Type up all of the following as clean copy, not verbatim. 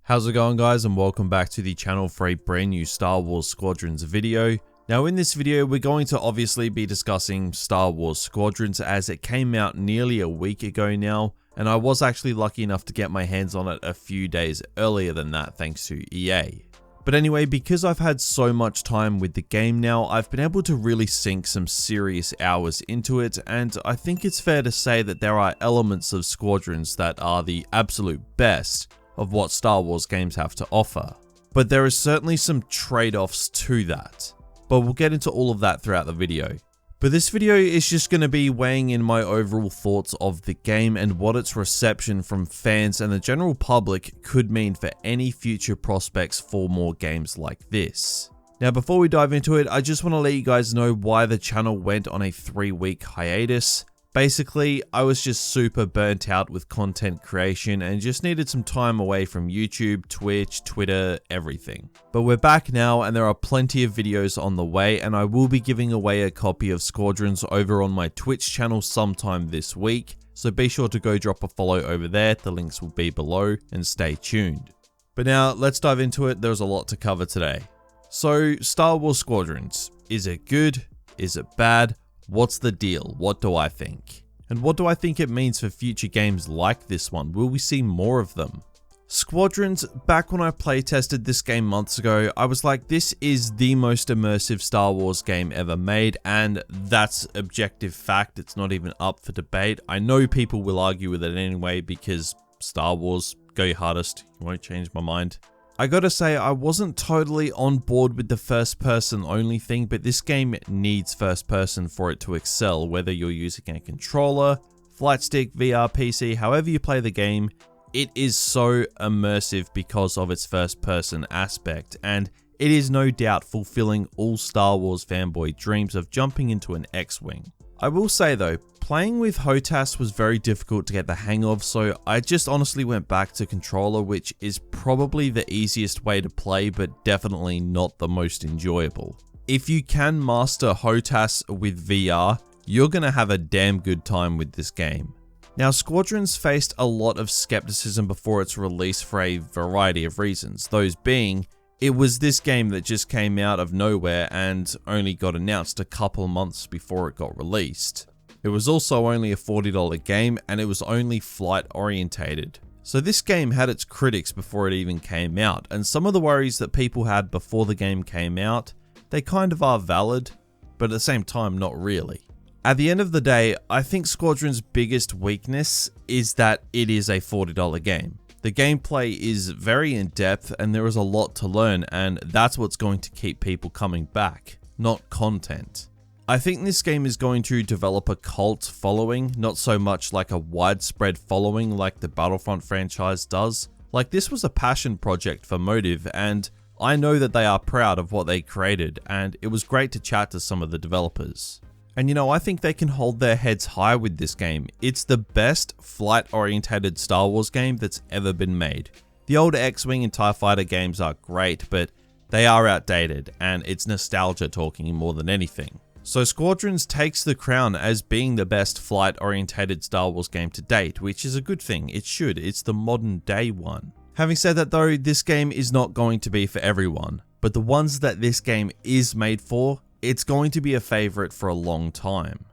How's it going, guys, and welcome back to the channel for a brand new Star Wars Squadrons video. Now in this video we're going to obviously be discussing Star Wars Squadrons as it came out nearly a week ago now, and I was actually lucky enough to get my hands on it a few days earlier than that thanks to EA. But anyway, because I've had so much time with the game now, I've been able to really sink some serious hours into it, and I think it's fair to say that there are elements of Squadrons that are the absolute best of what Star Wars games have to offer. But there is certainly some trade-offs to that. But we'll get into all of that throughout the video. But this video is just going to be weighing in my overall thoughts of the game and what its reception from fans and the general public could mean for any future prospects for more games like this. Now before we dive into it, I just want to let you guys know why the channel went on a 3-week hiatus. Basically, I was just super burnt out with content creation and just needed some time away from YouTube, Twitch, Twitter, everything. But we're back now and there are plenty of videos on the way, and I will be giving away a copy of Squadrons over on my Twitch channel sometime this week, so be sure to go drop a follow over there, the links will be below, and stay tuned. But now, let's dive into it. There's a lot to cover today. So, Star Wars Squadrons. Is it good? Is it bad? What's the deal? What do I think? And what do I think it means for future games like this one? Will we see more of them? Squadrons, back when I playtested this game months ago, I was like, this is the most immersive Star Wars game ever made, and that's objective fact. It's not even up for debate. I know people will argue with it anyway because Star Wars, go your hardest, you won't change my mind. I gotta say, I wasn't totally on board with the first person only thing, but this game needs first person for it to excel, whether you're using a controller, flight stick, VR, PC, however you play the game, it is so immersive because of its first person aspect, and it is no doubt fulfilling all Star Wars fanboy dreams of jumping into an X-Wing. I will say though, playing with HOTAS was very difficult to get the hang of, so I just honestly went back to controller, which is probably the easiest way to play, but definitely not the most enjoyable. If you can master HOTAS with VR, you're gonna have a damn good time with this game. Now, Squadrons faced a lot of skepticism before its release for a variety of reasons, those being, it was this game that just came out of nowhere and only got announced a couple months before it got released. It was also only a $40 game and it was only flight orientated. So this game had its critics before it even came out, and some of the worries that people had before the game came out, they kind of are valid, but at the same time not really. At the end of the day, I think Squadron's biggest weakness is that it is a $40 game. The gameplay is very in-depth and there is a lot to learn, and that's what's going to keep people coming back, not content. I think this game is going to develop a cult following, not so much like a widespread following like the Battlefront franchise does. Like, this was a passion project for Motive, and I know that they are proud of what they created, and it was great to chat to some of the developers. And you know, I think they can hold their heads high with this game. It's the best flight-orientated Star Wars game that's ever been made. The old X-Wing and TIE Fighter games are great, but they are outdated, and it's nostalgia talking more than anything. So Squadrons takes the crown as being the best flight-orientated Star Wars game to date, which is a good thing. It should. It's the modern day one. Having said that though, this game is not going to be for everyone, but the ones that this game is made for, it's going to be a favorite for a long time.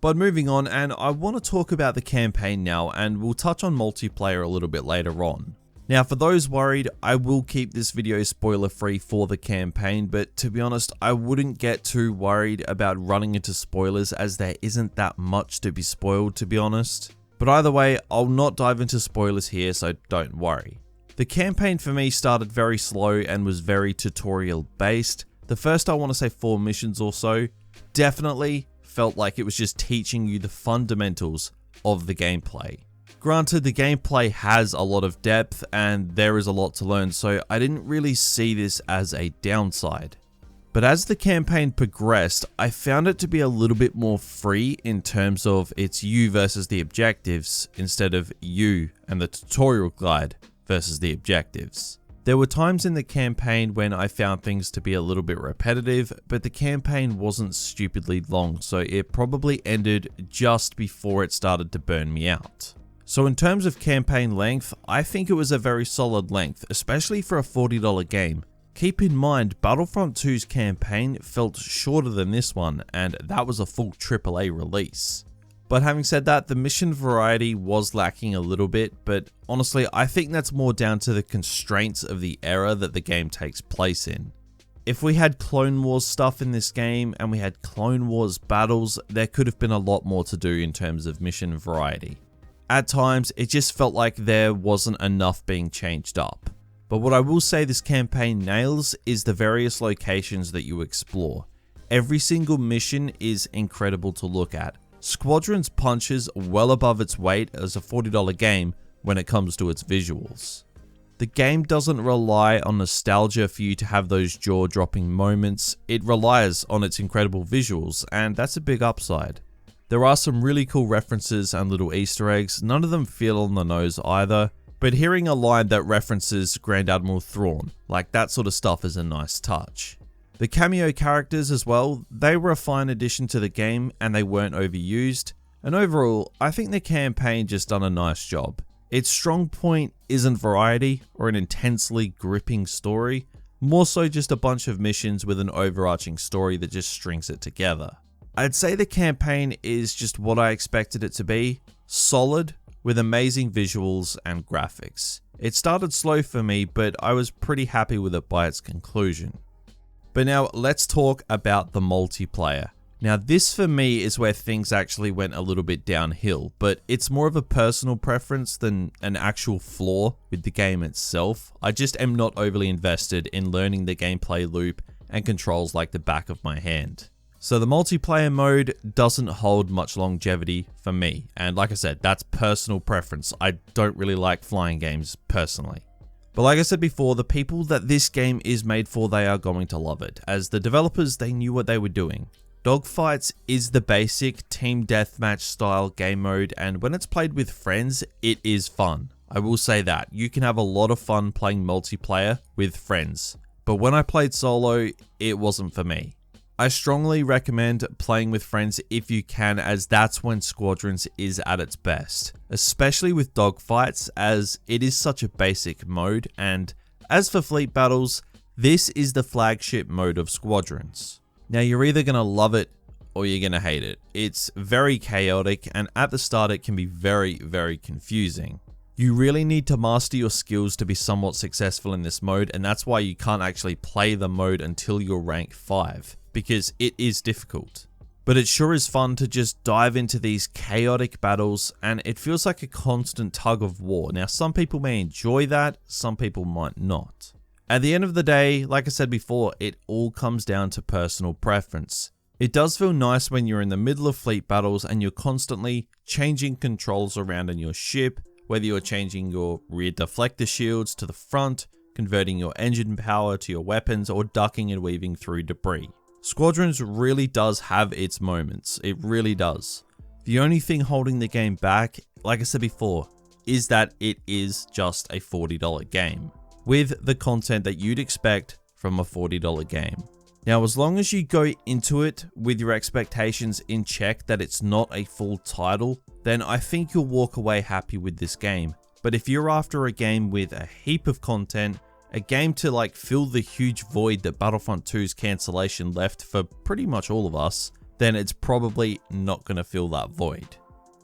But moving on, and I want to talk about the campaign now, and we'll touch on multiplayer a little bit later on. Now, for those worried, I will keep this video spoiler free for the campaign, but to be honest, I wouldn't get too worried about running into spoilers as there isn't that much to be spoiled, to be honest. But either way, I'll not dive into spoilers here, so don't worry. The campaign for me started very slow and was very tutorial based. The first, I want to say 4 missions or so, definitely felt like it was just teaching you the fundamentals of the gameplay. Granted, the gameplay has a lot of depth and there is a lot to learn, so I didn't really see this as a downside. But as the campaign progressed, I found it to be a little bit more free in terms of it's you versus the objectives instead of you and the tutorial guide versus the objectives. There were times in the campaign when I found things to be a little bit repetitive, but the campaign wasn't stupidly long, so it probably ended just before it started to burn me out. So in terms of campaign length, I think it was a very solid length, especially for a $40 game. Keep in mind, Battlefront 2's campaign felt shorter than this one, and that was a full AAA release. But having said that, the mission variety was lacking a little bit, but honestly, I think that's more down to the constraints of the era that the game takes place in. If we had Clone Wars stuff in this game, and we had Clone Wars battles, there could have been a lot more to do in terms of mission variety. At times, it just felt like there wasn't enough being changed up. But what I will say this campaign nails is the various locations that you explore. Every single mission is incredible to look at. Squadrons punches well above its weight as a $40 game when it comes to its visuals. The game doesn't rely on nostalgia for you to have those jaw-dropping moments, it relies on its incredible visuals, and that's a big upside. There are some really cool references and little Easter eggs, none of them feel on the nose either, but hearing a line that references Grand Admiral Thrawn, like that sort of stuff is a nice touch. The cameo characters as well, they were a fine addition to the game and they weren't overused, and overall, I think the campaign just done a nice job. Its strong point isn't variety or an intensely gripping story, more so just a bunch of missions with an overarching story that just strings it together. I'd say the campaign is just what I expected it to be, solid, with amazing visuals and graphics. It started slow for me, but I was pretty happy with it by its conclusion. But now let's talk about the multiplayer. Now this for me is where things actually went a little bit downhill, but it's more of a personal preference than an actual flaw with the game itself. I just am not overly invested in learning the gameplay loop and controls like the back of my hand. So the multiplayer mode doesn't hold much longevity for me, and like I said, that's personal preference. I don't really like flying games personally. But like I said before, the people that this game is made for, they are going to love it, as the developers, they knew what they were doing. Dogfights is the basic team deathmatch style game mode, and when it's played with friends, it is fun. I will say that. You can have a lot of fun playing multiplayer with friends, but when I played solo, it wasn't for me. I strongly recommend playing with friends if you can, as that's when Squadrons is at its best, especially with dogfights, as it is such a basic mode, and as for fleet battles, this is the flagship mode of Squadrons. Now you're either going to love it or you're going to hate it. It's very chaotic, and at the start it can be very, very confusing. You really need to master your skills to be somewhat successful in this mode, and that's why you can't actually play the mode until you're rank 5. Because it is difficult. But it sure is fun to just dive into these chaotic battles, and it feels like a constant tug of war. Now some people may enjoy that, some people might not. At the end of the day, like I said before, it all comes down to personal preference. It does feel nice when you're in the middle of fleet battles and you're constantly changing controls around in your ship, whether you're changing your rear deflector shields to the front, converting your engine power to your weapons, or ducking and weaving through debris. Squadrons really does have its moments, it really does. The only thing holding the game back, like I said before, is that it is just a $40 game, with the content that you'd expect from a $40 game. Now as long as you go into it with your expectations in check that it's not a full title, then I think you'll walk away happy with this game. But if you're after a game with a heap of content, a game to like fill the huge void that Battlefront 2's cancellation left for pretty much all of us, then it's probably not going to fill that void.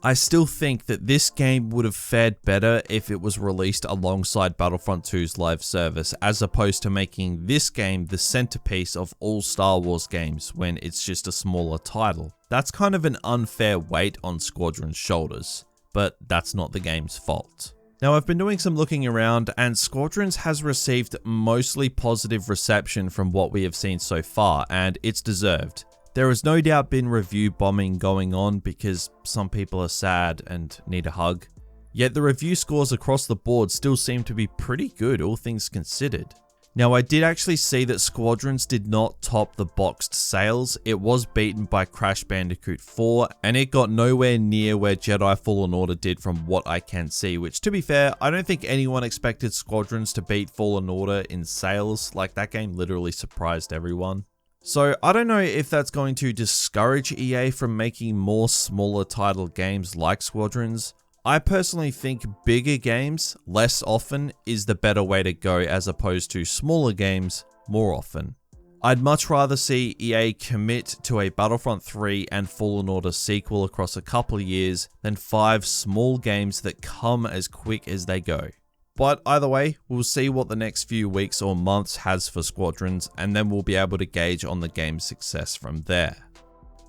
I still think that this game would have fared better if it was released alongside Battlefront 2's live service, as opposed to making this game the centerpiece of all Star Wars games when it's just a smaller title. That's kind of an unfair weight on Squadron's shoulders, but that's not the game's fault. Now I've been doing some looking around, and Squadrons has received mostly positive reception from what we have seen so far, and it's deserved. There has no doubt been review bombing going on because some people are sad and need a hug. Yet the review scores across the board still seem to be pretty good, all things considered. Now I did actually see that Squadrons did not top the boxed sales. It was beaten by Crash Bandicoot 4, and it got nowhere near where Jedi Fallen Order did from what I can see, which to be fair, I don't think anyone expected Squadrons to beat Fallen Order in sales. Like, that game literally surprised everyone. So I don't know if that's going to discourage EA from making more smaller title games like Squadrons, I personally think bigger games less often is the better way to go as opposed to smaller games more often. I'd much rather see EA commit to a Battlefront 3 and Fallen Order sequel across a couple of years than 5 small games that come as quick as they go. But either way, we'll see what the next few weeks or months has for Squadrons, and then we'll be able to gauge on the game's success from there.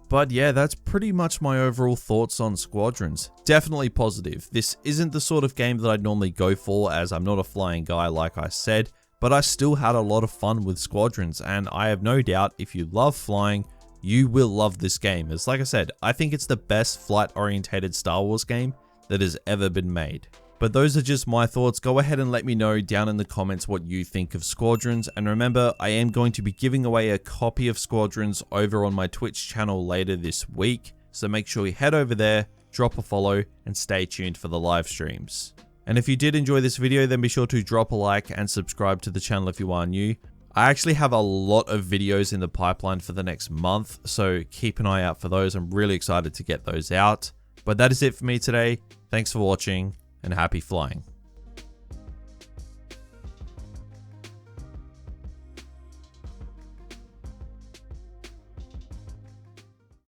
But yeah, that's pretty much my overall thoughts on Squadrons. Definitely positive. This isn't the sort of game that I'd normally go for, as I'm not a flying guy like I said, but I still had a lot of fun with Squadrons, and I have no doubt if you love flying, you will love this game. As like I said, I think it's the best flight-orientated Star Wars game that has ever been made. But those are just my thoughts. Go ahead and let me know down in the comments what you think of Squadrons. And remember, I am going to be giving away a copy of Squadrons over on my Twitch channel later this week. So make sure you head over there, drop a follow, and stay tuned for the live streams. And if you did enjoy this video, then be sure to drop a like and subscribe to the channel if you are new. I actually have a lot of videos in the pipeline for the next month, so keep an eye out for those. I'm really excited to get those out. But that is it for me today. Thanks for watching, and happy flying.